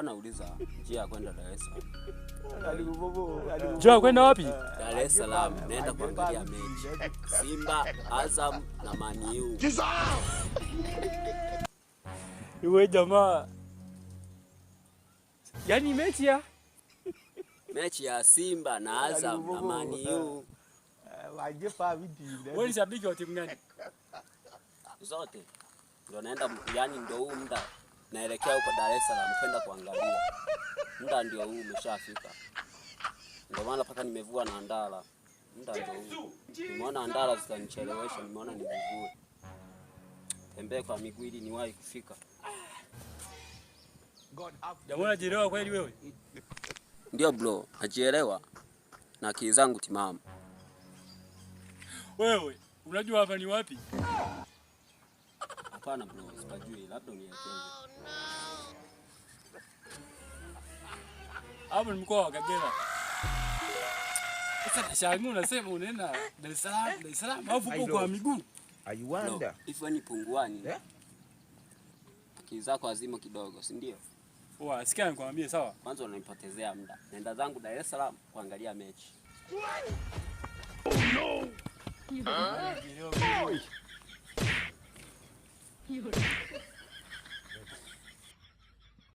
Nilikuwa nauliza njia ya kwenda Dar es Salaam. Njia kwenda wapi? Dar es Salaam, naenda kuangalia mechi Simba, Azam na Man U. Wewe jamaa. Yaani mechi ya Simba na Azam na Man U. Wewe ni shabiki wa timu gani? Zote. Ndio naenda, yani ndio huu muda naelekea huko Dar es Salaam kwenda kuangalia. Muda ndio huu umeshafika. Ndio maana paka nimevua na ndala. Muda ndio huu. Nimeona ndala zitanichelewesha, nimeona nivue. Tembea kwa miguu ili niwahi kufika. Jamaa unajielewa kweli wewe? Ndio bro, najielewa. Na akili zangu timamu. Wewe, unajua hapa ni wapi? Hapana bro, sipajui, labda unielekeze. Hapo ni mkoa wa Kagera. Sasa nashangaa unasema unaenda Dar es Salaam, au upo kwa miguu? Ayuanda. Hivyo ni punguani. Akili zako azimo kidogo, si ndio? Poa, sikia nikwambie sawa. Kwanza unanipotezea muda. Naenda zangu Dar es Salaam kuangalia mechi. Oh no.